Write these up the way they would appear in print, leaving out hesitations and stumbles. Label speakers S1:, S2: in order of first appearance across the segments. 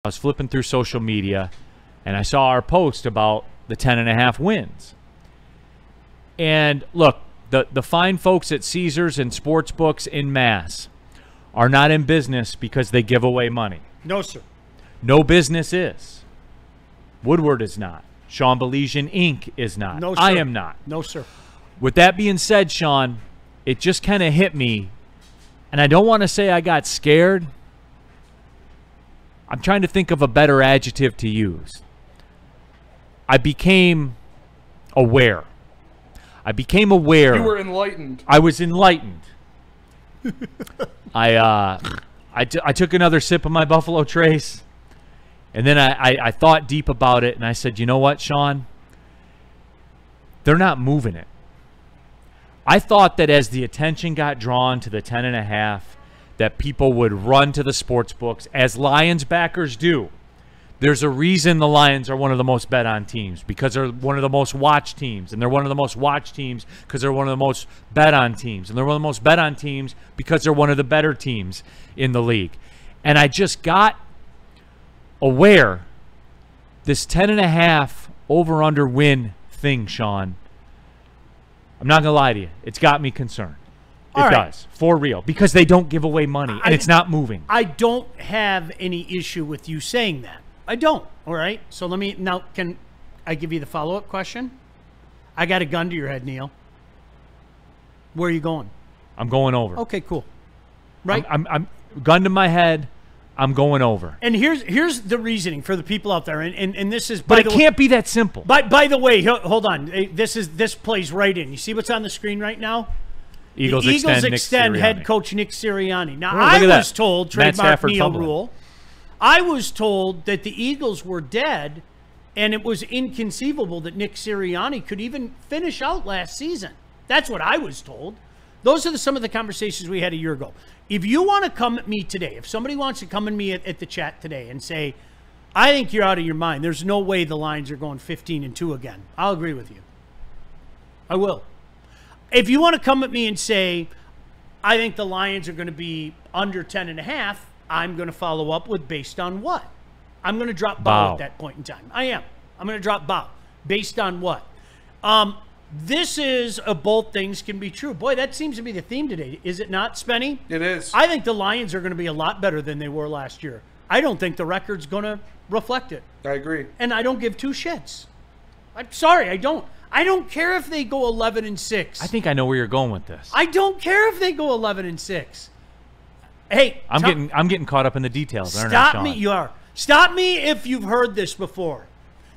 S1: I was flipping through social media, and I saw our post about the 10.5 wins. And look, the fine folks at Caesars and sportsbooks in mass are not in business because they give away money.
S2: No, sir.
S1: No business is. Woodward is not. Sean Belizean Inc. is not.
S2: No, sir.
S1: I am not.
S2: No, sir.
S1: With that being said, Sean, it just kind of hit me, and I don't want to say I got scared. I'm trying to think of a better adjective to use. I became aware. I became aware.
S3: You were enlightened.
S1: I was enlightened. I took another sip of my Buffalo Trace, and then I thought deep about it, and I said, you know what, Sean? They're not moving it. I thought that as the attention got drawn to the 10.5, that people would run to the sports books, as Lions backers do. There's a reason the Lions are one of the most bet on teams, because they're one of the most watched teams, and they're one of the most watched teams because they're one of the most bet on teams, and they're one of the most bet on teams because they're one of the better teams in the league. And I just got aware this 10.5 over-under win thing, Sean, I'm not going to lie to you, it's got me concerned. It does, for real, because they don't give away money, and it's not moving.
S2: I don't have any issue with you saying that. I don't, all right? So let me, now, can I give you the follow-up question? I got a gun to your head, Neil. Where are you going?
S1: I'm going over.
S2: Okay, cool. Right?
S1: I'm gun to my head, I'm going over.
S2: And here's the reasoning for the people out there, and this is...
S1: But it can't be that simple.
S2: By the way, hold on. This plays right in. You see what's on the screen right now?
S1: Eagles
S2: extend head coach Nick Sirianni. Now,
S1: Oh,
S2: I was told,
S1: Matt
S2: trademark
S1: Stafford
S2: Neil
S1: fumbling.
S2: rule, I was told that the Eagles were dead, and it was inconceivable that Nick Sirianni could even finish out last season. That's what I was told. Those are some of the conversations we had a year ago. If you want to come at me today, if somebody wants to come at me at the chat today and say, I think you're out of your mind, there's no way the Lions are going 15-2 again, I'll agree with you. I will. If you want to come at me and say, I think the Lions are going to be under 10.5, I'm going to follow up with based on what? I'm going to drop bow at that point in time. I am. I'm going to drop bow. Based on what? This is both things can be true. Boy, that seems to be the theme today. Is it not, Spenny?
S3: It is.
S2: I think the Lions are going to be a lot better than they were last year. I don't think the record's going to reflect it.
S3: I agree.
S2: And I don't give two shits. I'm sorry, I don't. I don't care if they go 11-6.
S1: I think I know where you're going with this.
S2: I don't care if they go 11-6. Hey,
S1: I'm getting caught up in the details. Aren't I,
S2: stop
S1: Sean?
S2: me. You are. Stop me if you've heard this before.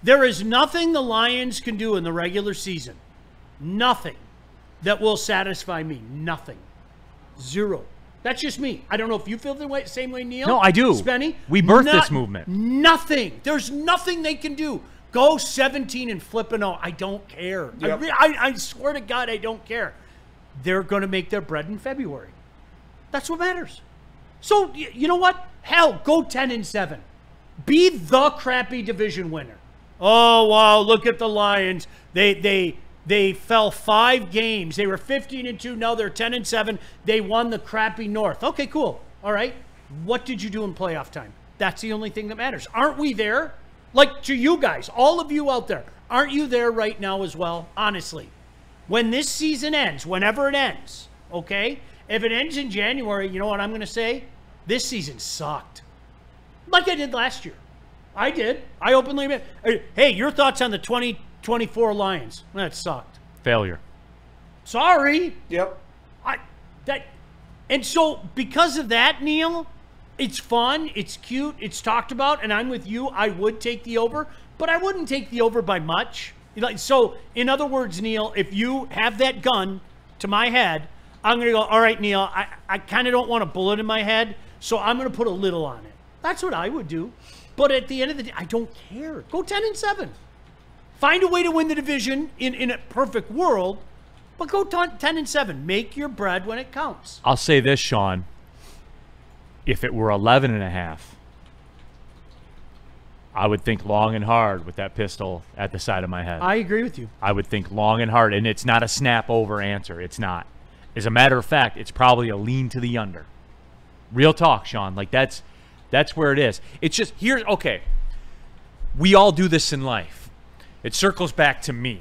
S2: There is nothing the Lions can do in the regular season. Nothing that will satisfy me. Nothing. Zero. That's just me. I don't know if you feel the same way, Neil.
S1: No, I do.
S2: Spenny.
S1: We birthed this movement.
S2: Nothing. There's nothing they can do. Go 17 and flip and 0. I don't care.
S3: Yep.
S2: I swear to God, I don't care. They're going to make their bread in February. That's what matters. So, you know what? Hell, go 10-7. Be the crappy division winner. Oh, wow, look at the Lions. They fell 5 games. They were 15-2. Now they're 10-7. They won the crappy North. Okay, cool. All right. What did you do in playoff time? That's the only thing that matters. Aren't we there? Like, to you guys, all of you out there, aren't you there right now as well? Honestly. When this season ends, whenever it ends, okay? If it ends in January, you know what I'm going to say? This season sucked. Like I did last year. I did. I openly admit. Hey, your thoughts on the 2024 Lions? That sucked.
S1: Failure.
S2: Sorry.
S3: Yep.
S2: And so, because of that, Neil, it's fun, it's cute, it's talked about, and I'm with you. I would take the over, but I wouldn't take the over by much. So, in other words, Neil, if you have that gun to my head, I'm going to go, all right, Neil, I kind of don't want a bullet in my head, so I'm going to put a little on it. That's what I would do. But at the end of the day, I don't care. Go 10-7. Find a way to win the division in a perfect world, but go 10-7. Make your bread when it counts.
S1: I'll say this, Sean. If it were 11.5, I would think long and hard with that pistol at the side of my head.
S2: I agree with you.
S1: I would think long and hard, and it's not a snap-over answer. It's not. As a matter of fact, it's probably a lean to the under. Real talk, Sean. Like, that's That's where it is. It's just here. Okay, we all do this in life. It circles back to me,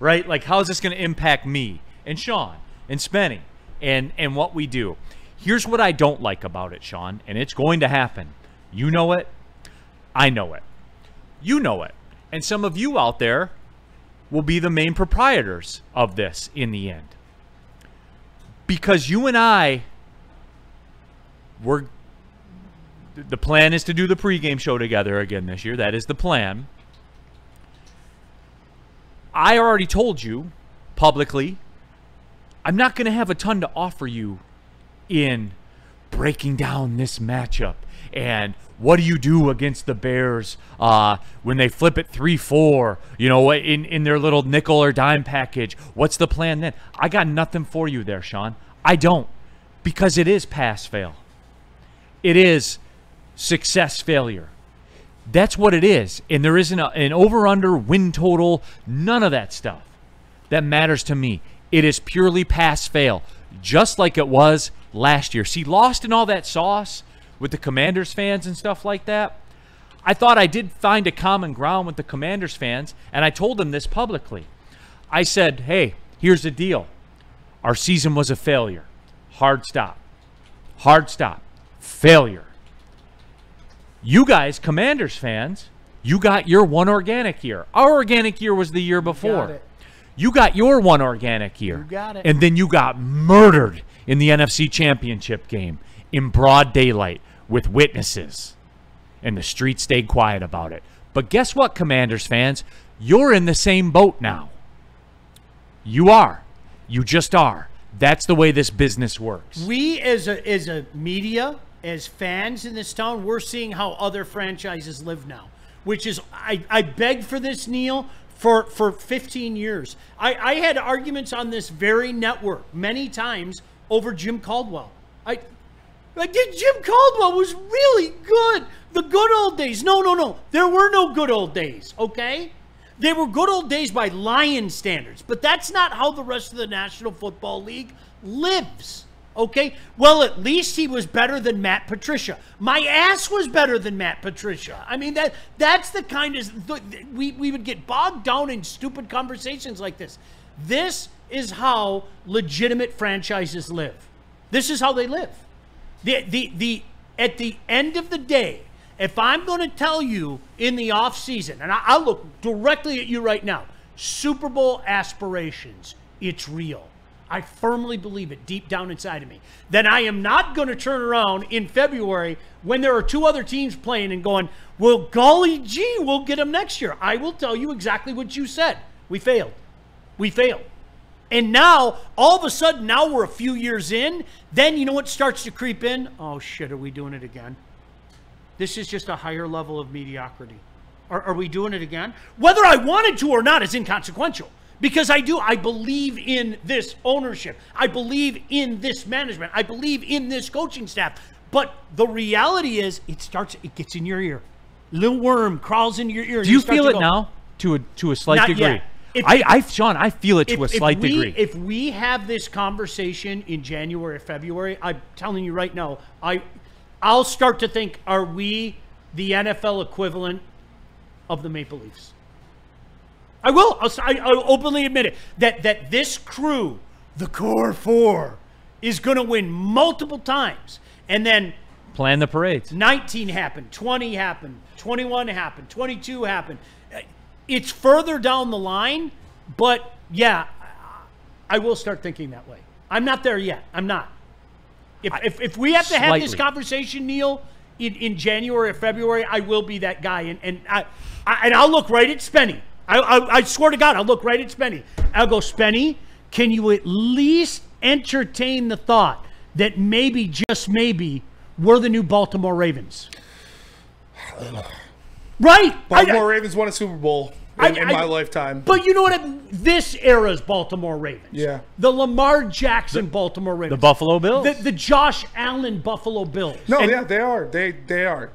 S1: right? Like, how is this going to impact me and Sean and Spenny and what we do? Here's what I don't like about it, Sean, and it's going to happen. You know it. I know it. You know it. And some of you out there will be the main proprietors of this in the end. Because you and I the plan is to do the pregame show together again this year. That is the plan. I already told you publicly, I'm not going to have a ton to offer you in breaking down this matchup and what do you do against the Bears when they flip it 3-4, you know, in their little nickel or dime package. What's the plan then? I got nothing for you there, Sean. I don't, because it is pass fail. It is success failure. That's what it is. And there isn't an over-under, win total, none of that stuff that matters to me. It is purely pass fail, just like it was last year. See, lost in all that sauce with the Commanders fans and stuff like that, I thought I did find a common ground with the Commanders fans, and I told them this publicly. I said, hey, here's the deal. Our season was a failure. Hard stop. Hard stop. Failure. You guys, Commanders fans, you got your one organic year. Our organic year was the year before. You got your one organic year.
S2: You got it.
S1: And then you got murdered in the NFC Championship game in broad daylight with witnesses. And the street stayed quiet about it. But guess what, Commanders fans? You're in the same boat now. You are. You just are. That's the way this business works.
S2: We as a media, as fans in this town, we're seeing how other franchises live now, which is, I begged for this, Neil, for 15 years. I had arguments on this very network many times over Jim Caldwell. Jim Caldwell was really good. The good old days. No. There were no good old days, okay? They were good old days by Lion standards, but that's not how the rest of the National Football League lives, okay? Well, at least he was better than Matt Patricia. My ass was better than Matt Patricia. I mean, that's the kind of... We would get bogged down in stupid conversations like this. This is how legitimate franchises live. This is how they live. At the end of the day, if I'm going to tell you in the offseason, and I'll look directly at you right now, Super Bowl aspirations, it's real. I firmly believe it deep down inside of me. Then I am not going to turn around in February when there are two other teams playing and going, well, golly gee, we'll get them next year. I will tell you exactly what you said. We failed. We failed. And now, all of a sudden, now we're a few years in. Then you know what starts to creep in? Oh, shit, are we doing it again? This is just a higher level of mediocrity. Are we doing it again? Whether I wanted to or not is inconsequential. Because I believe in this ownership. I believe in this management. I believe in this coaching staff. But the reality is, it gets in your ear. Little worm crawls into your ear.
S1: Do you feel it now to a slight degree?
S2: Yet.
S1: Sean, I feel it to a slight degree.
S2: If we have this conversation in January or February, I'm telling you right now, I'll start to think, are we the NFL equivalent of the Maple Leafs? I will. I'll openly admit it. That this crew, the Core Four, is going to win multiple times. And then...
S1: plan the parades.
S2: 19 happened. 20 happened. 21 happened. 22 happened. It's further down the line, but yeah, I will start thinking that way. I'm not there yet. I'm not. If we have to have this conversation, Neil, in January or February, I will be that guy, and I'll look right at Spenny. I swear to God, I'll look right at Spenny. I'll go, Spenny, can you at least entertain the thought that maybe, just maybe, we're the new Baltimore Ravens? Right.
S3: Baltimore Ravens won a Super Bowl. in my lifetime.
S2: But you know what? This era's Baltimore Ravens.
S3: Yeah.
S2: The Lamar Jackson Baltimore Ravens.
S1: The Buffalo Bills.
S2: The Josh Allen Buffalo Bills.
S3: No, yeah, they are. They are.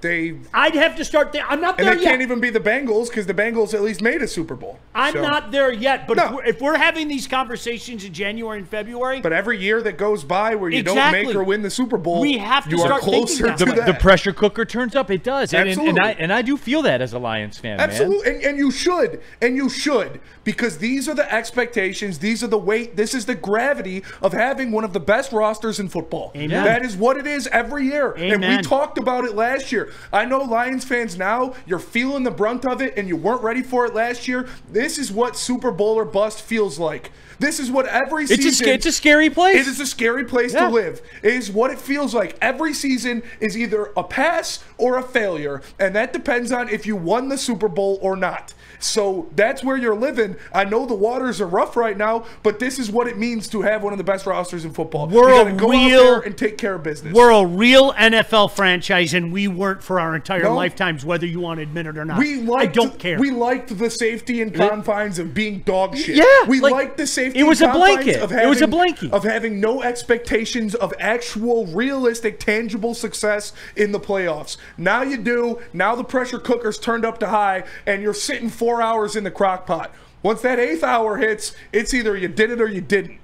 S2: I'd have to start there. I'm not
S3: And
S2: there
S3: they
S2: yet.
S3: can't even be the Bengals because the Bengals at least made a Super Bowl.
S2: I'm
S3: So-
S2: not there yet. But
S3: No.
S2: if we're having these conversations in January and February,
S3: But every year that goes by where you don't
S2: Exactly.
S3: make or win the Super Bowl,
S2: We have to
S3: you are
S2: start thinking
S3: closer
S2: that
S3: to
S2: way.
S3: that.
S1: the pressure cooker turns up. It does.
S3: Absolutely.
S1: And I do feel that as a Lions fan, man.
S3: Absolutely, and you should, because these are the expectations, these are the weight, this is the gravity of having one of the best rosters in football.
S2: Amen.
S3: That is what it is every year, and we
S2: Amen.
S3: talked about it last year. I know Lions fans now, you're feeling the brunt of it, and you weren't ready for it last year. This is what Super Bowl or bust feels like. This is what every season.
S1: It's a scary place.
S3: It is a scary place
S1: Yeah.
S3: to live. It is what it feels like. Every season is either a pass or a failure, and that depends on if you won the Super Bowl or not. So that's where you're living. I know the waters are rough right now, but this is what it means to have one of the best rosters in football.
S2: We're
S3: you
S2: a
S3: gotta go
S2: real-
S3: out there and take care of business.
S2: we're a real NFL franchise, and we weren't for our entire
S3: No.
S2: lifetimes, whether you want to admit it or not.
S3: We liked,
S2: I don't care.
S3: We liked the safety and confines of being dog shit.
S1: Yeah,
S3: we
S1: like,
S3: liked the safety.
S1: it was
S3: and
S1: a
S3: confines
S1: blanket.
S3: Of
S1: It was a
S3: having-
S1: blanket.
S3: of having no expectations of actual, realistic, tangible success in the playoffs. Now you do. Now the pressure cooker's turned up to high, and you're sitting 4 hours in the crock pot. Once that 8th hour hits, it's either you did it or you didn't.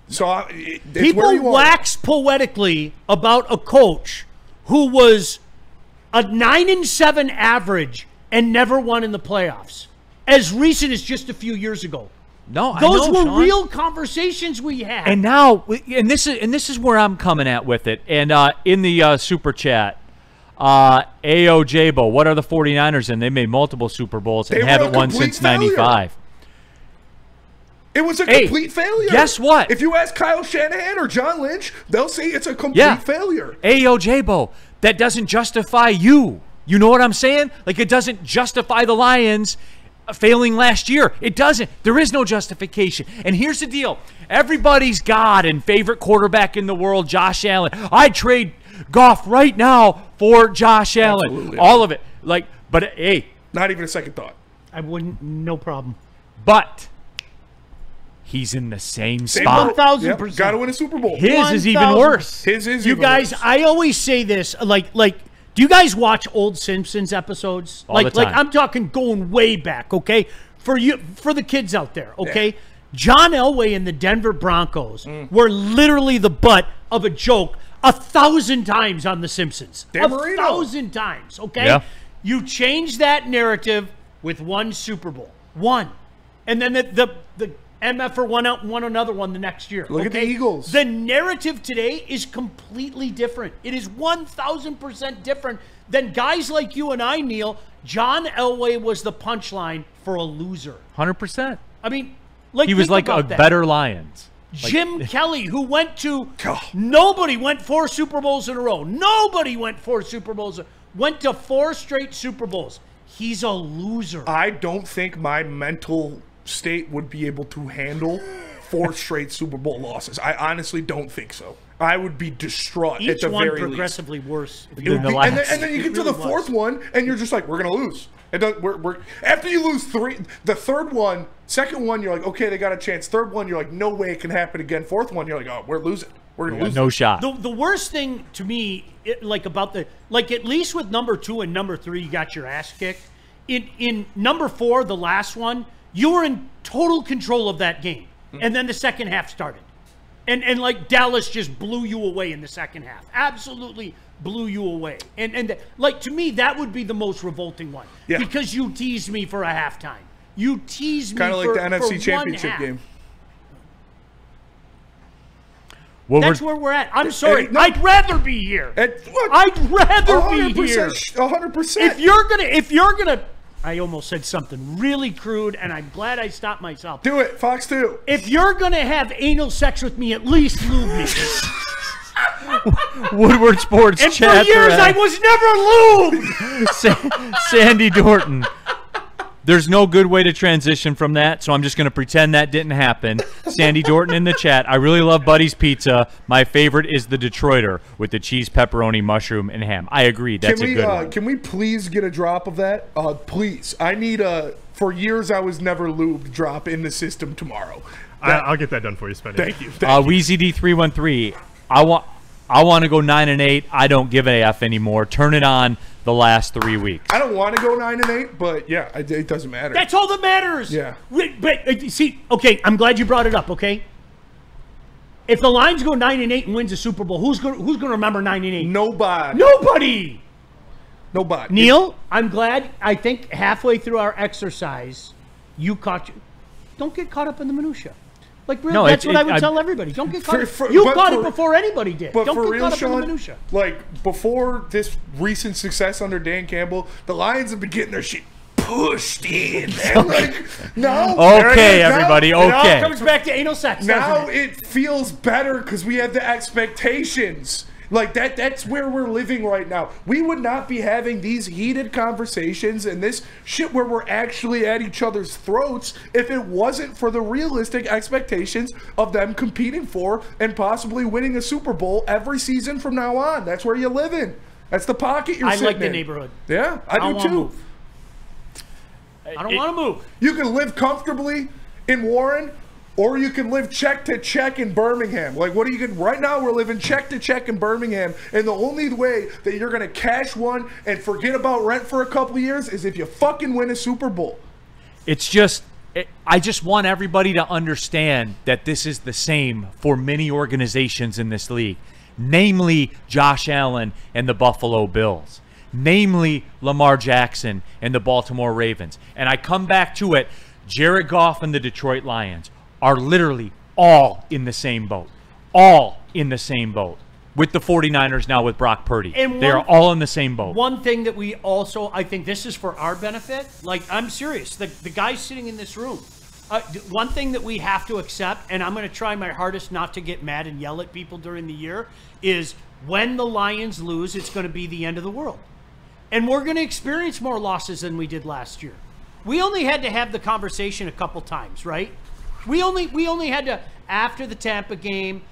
S3: So it's where
S2: People
S3: you are.
S2: wax poetically about a coach who was a 9-7 average and never won in the playoffs, as recent as just a few years ago.
S1: No, I
S2: Those
S1: know,
S2: were
S1: Sean.
S2: real conversations we had.
S1: And now, and this is where I'm coming at with it. And in the super chat, AOJbo, what are the 49ers in? They made multiple Super Bowls and
S3: They were
S1: haven't
S3: a
S1: won
S3: complete
S1: since
S3: failure.
S1: '95.
S3: It was a
S1: Hey,
S3: complete failure.
S1: guess what?
S3: If you ask Kyle Shanahan or John Lynch, they'll say it's a complete
S1: Yeah.
S3: failure.
S1: AOJbo, that doesn't justify you. You know what I'm saying? Like, it doesn't justify the Lions failing last year. It doesn't. There is no justification. And here's the deal. Everybody's God and favorite quarterback in the world, Josh Allen. I'd trade Goff right now for Josh Allen.
S3: Absolutely.
S1: All of it. Like, but hey,
S3: Not even a second thought.
S2: I wouldn't, no problem.
S1: but he's in the same
S3: Same
S1: spot.
S3: boat.
S2: 1,000%.
S3: Got to win a Super Bowl.
S1: His is even
S2: 1,000%.
S1: worse.
S3: His is
S2: You
S3: even
S2: guys,
S3: worse.
S2: I always say this, like, do you guys watch old Simpsons episodes?
S1: All the
S2: Like,
S1: time.
S2: I'm talking going way back, okay? For you, for the kids out there, okay? John Elway and the Denver Broncos were literally the butt of a joke 1,000 times on The Simpsons.
S3: Dan Marino.
S2: 1,000 times, okay?
S1: Yeah.
S2: You change that narrative with one Super Bowl. One. And then the MFer won out and won another one the next year.
S3: Look at the
S2: okay?
S3: Eagles.
S2: The narrative today is completely different. It is 1,000% different than guys like you and I, Neil. John Elway was the punchline for a loser.
S1: 100%.
S2: I mean, like
S1: He was
S2: think
S1: like a
S2: about that.
S1: better Lions.
S2: Jim Kelly, who went to
S3: Oh.
S2: nobody went 4 Super Bowls in a row. Nobody went 4 Super Bowls. Went to 4 straight Super Bowls. He's a loser.
S3: I don't think my mental state would be able to handle 4 straight Super Bowl losses. I honestly don't think so. I would be distraught at
S2: Each
S3: the
S2: one
S3: very least.
S2: progressively worse. If
S3: It
S2: you
S3: would
S1: the
S3: be-
S1: last.
S3: and then you get to the
S2: It really
S3: fourth one, and you're just like, we're gonna lose. It does, we're after you lose 3, the third one, second one, you're like, okay, they got a chance. Third one, you're like, no way it can happen again. Fourth one, you're like, oh, we're losing. We're gonna lose.
S1: No shot.
S2: The worst thing to me, about the at least with number 2 and number 3, you got your ass kicked. In number 4, the last one, you were in total control of that game, and then the second half started, and like Dallas just blew you away in the second half. Absolutely blew you away, and like to me that would be the most revolting one.
S3: Yeah.
S2: Because you teased me for a halftime. You teased me
S3: Kind of like
S2: for,
S3: the
S2: for
S3: NFC
S2: one
S3: Championship
S2: half.
S3: game.
S1: Well,
S2: That's
S1: we're-
S2: where we're at. I'm sorry.
S3: no.
S2: I'd rather be here.
S3: What?
S2: I'd rather be
S3: 100%.
S2: here.
S3: 100%.
S2: If you're gonna, I almost said something really crude, and I'm glad I stopped myself.
S3: Do it, Fox 2.
S2: If you're gonna have anal sex with me, at least lube me.
S1: Woodward Sports
S2: And for
S1: chat
S2: years,
S1: thread.
S2: I was never lubed.
S1: Sandy Dorton. There's no good way to transition from that, so I'm just going to pretend that didn't happen. Sandy Dorton in the chat. I really love Buddy's Pizza. My favorite is the Detroiter with the cheese, pepperoni, mushroom, and ham. I agree. That's a good one.
S3: Can we please get a drop of that? Please. I need a for years I was never lubed drop in the system tomorrow.
S4: I'll get that done for you, Spenny.
S3: Thank you.
S1: WeezyD313. I want to go 9-8. I don't give a F anymore. Turn it on the last 3 weeks.
S3: I don't want to go 9-8, but yeah, it doesn't matter.
S2: That's all that matters.
S3: Yeah.
S2: But see, okay, I'm glad you brought it up. Okay. If the Lions go 9-8 and wins the Super Bowl, who's going to remember 9-8?
S3: Nobody.
S2: Nobody. Neil, I'm glad. I think halfway through our exercise, don't get caught up in the minutia. Like, really,
S1: No,
S2: that's what I would tell everybody. Don't get caught up. You caught it before anybody did.
S3: But
S2: Don't
S3: for
S2: get
S3: real,
S2: caught up in
S3: Sean,
S2: the minutia.
S3: like before this recent success under Dan Campbell, the Lions have been getting their shit pushed in. And like, no.
S1: Okay, everybody.
S2: It all
S1: Okay.
S2: comes back to anal sex.
S3: Now
S2: doesn't it?
S3: it feels better because we have the expectations. Like that's where we're living right now. We would not be having these heated conversations and this shit where we're actually at each other's throats if it wasn't for the realistic expectations of them competing for and possibly winning a Super Bowl every season from now on. That's where you live in. That's the pocket you're
S2: I
S3: sitting
S2: like the
S3: in.
S2: neighborhood.
S3: Yeah, I do
S2: wanna
S3: too.
S2: move. I don't want to move.
S3: You can live comfortably in Warren, or you can live check to check in Birmingham. Like, what are you going? Right now, we're living check to check in Birmingham, and the only way that you're going to cash one and forget about rent for a couple of years is if you fucking win a Super Bowl.
S1: It's just, I just want everybody to understand that this is the same for many organizations in this league, namely Josh Allen and the Buffalo Bills, namely Lamar Jackson and the Baltimore Ravens. And I come back to it, Jared Goff and the Detroit Lions are literally all in the same boat. All in the same boat. With the 49ers now with Brock Purdy. They are all in the same boat.
S2: One thing that we also, I think this is for our benefit. Like, I'm serious. The guys sitting in this room. One thing that we have to accept, and I'm going to try my hardest not to get mad and yell at people during the year, is when the Lions lose, it's going to be the end of the world. And we're going to experience more losses than we did last year. We only had to have the conversation a couple times, right? We only had to, after the Tampa game,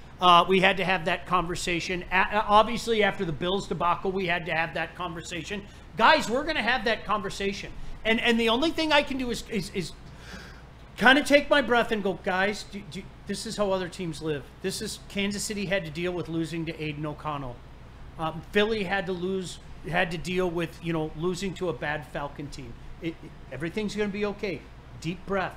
S2: we had to have that conversation. Obviously, after the Bills debacle, we had to have that conversation. Guys, we're going to have that conversation. And the only thing I can do is kind of take my breath and go, guys, this is how other teams live. This is Kansas City had to deal with losing to Aiden O'Connell. Philly had to deal with losing to a bad Falcon team. Everything's going to be okay. Deep breath.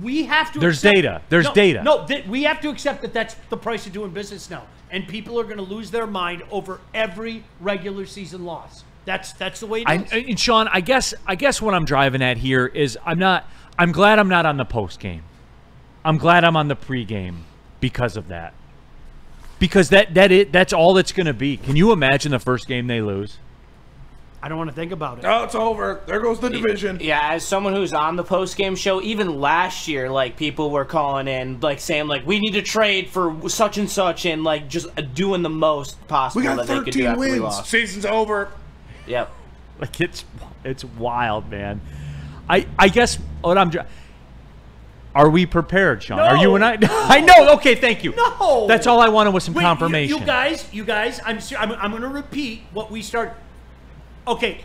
S2: We have to.
S1: There's data. There's data.
S2: No, we have to accept that that's the price of doing business now, and people are going to lose their mind over every regular season loss. That's the way it is.
S1: And Sean, I guess what I'm driving at here is I'm glad I'm not on the post game. I'm glad I'm on the pregame because of that. Because that's all it's going to be. Can you imagine the first game they lose?
S2: I don't want to think about it.
S3: Oh, it's over. There goes the division.
S5: Yeah, as someone who's on the post-game show, even last year, like, people were calling in, like, saying, like, we need to trade for such and such, and, like, just doing the most possible
S3: We got
S5: that they could do
S3: 13
S5: after we
S3: wins.
S5: lost.
S3: Season's over.
S5: Yep.
S1: Like, it's wild, man. I guess what are we prepared, Sean?
S2: No.
S1: Are you and I? I know. Okay, thank you.
S2: No.
S1: That's all I wanted was some
S2: Wait,
S1: confirmation.
S2: You guys, I'm going to repeat what we start. Okay,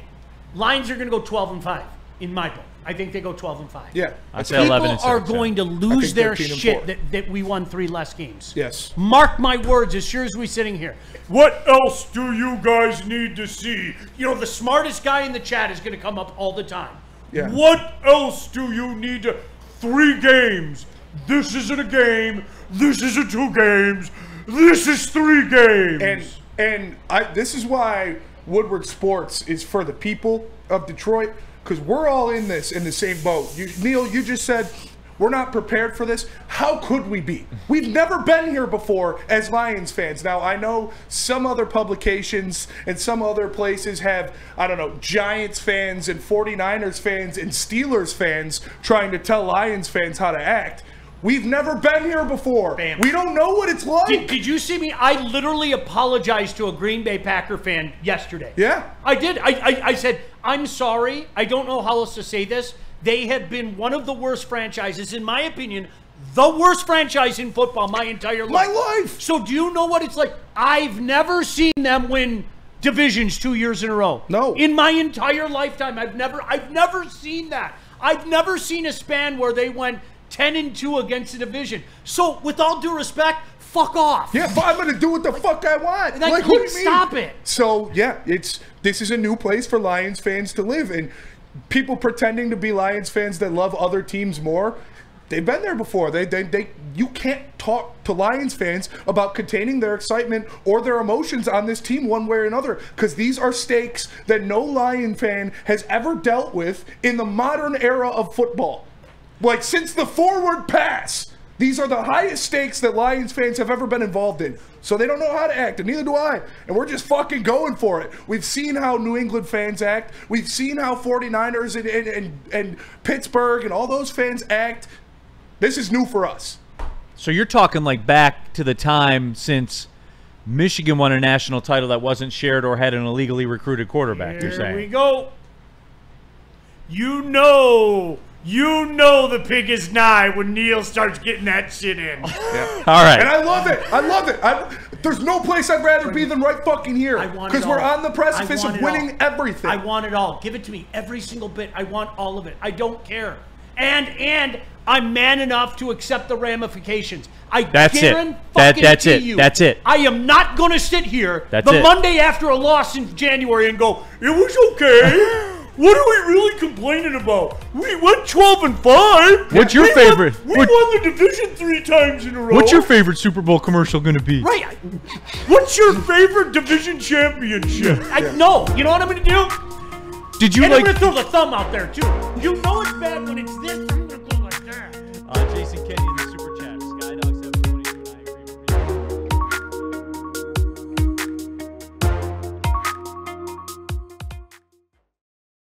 S2: Lions are going to go 12-5 in my book. I think they go 12-5.
S3: Yeah.
S1: I'd say 11 and 6.
S2: People are going to lose their
S3: 13 and
S2: shit
S3: 4.
S2: that we won 3 less games.
S3: Yes.
S2: Mark my words, as sure as we're sitting here. What else do you guys need to see? The smartest guy in the chat is going to come up all the time.
S3: Yeah.
S2: What else do you need to... 3 games. This isn't a game. This isn't 2 games. This is 3 games.
S3: And this is why Woodward Sports is for the people of Detroit, because we're all in the same boat. Neil, you just said we're not prepared for this. How could we be? We've never been here before as Lions fans. Now, I know some other publications and some other places have, I don't know, Giants fans and 49ers fans and Steelers fans trying to tell Lions fans how to act. We've never been here before.
S2: Bam.
S3: We don't know what it's like.
S2: Did you see me? I literally apologized to a Green Bay Packer fan yesterday.
S3: Yeah.
S2: I did. I said, I'm sorry. I don't know how else to say this. They have been one of the worst franchises, in my opinion, the worst franchise in football my entire life.
S3: My life.
S2: So do you know what it's like? I've never seen them win divisions 2 years in a row.
S3: No.
S2: In my entire lifetime, I've never seen that. I've never seen a span where they went 10-2 against a division. So with all due respect, fuck off.
S3: Yeah, but I'm gonna do what the fuck I want.
S2: Like,
S3: what do you mean?
S2: stop it.
S3: So yeah, this is a new place for Lions fans to live, and people pretending to be Lions fans that love other teams more. They've been there before. You can't talk to Lions fans about containing their excitement or their emotions on this team one way or another, because these are stakes that no Lion fan has ever dealt with in the modern era of football. Like, since the forward pass, these are the highest stakes that Lions fans have ever been involved in. So they don't know how to act, and neither do I. And we're just fucking going for it. We've seen how New England fans act. We've seen how 49ers and Pittsburgh and all those fans act. This is new for us.
S1: So you're talking like back to the time since Michigan won a national title that wasn't shared or had an illegally recruited quarterback, you're saying?
S2: Here we go. You know the pig is nigh when Neil starts getting that shit in.
S3: Yeah.
S1: All right.
S3: And I love it. I love it. There's no place I'd rather be than right fucking here. Because we're on the precipice of winning everything.
S2: I want it all. Give it to me. Every single bit. I want all of it. I don't care. And I'm man enough to accept the ramifications.
S1: That's it. That's it.
S2: I am not going to sit here
S1: That's it.
S2: Monday after a loss in January and go, it was okay. What are we really complaining about? We went 12-5.
S1: What's your favorite?
S2: We won the division 3 times in a row.
S1: What's your favorite Super Bowl commercial going to be?
S2: Right. What's your favorite division championship? No. You know what I'm going to do?
S1: Did you
S2: And
S1: like?
S2: I'm going to throw the thumb out there, too. You know it's bad when it's this.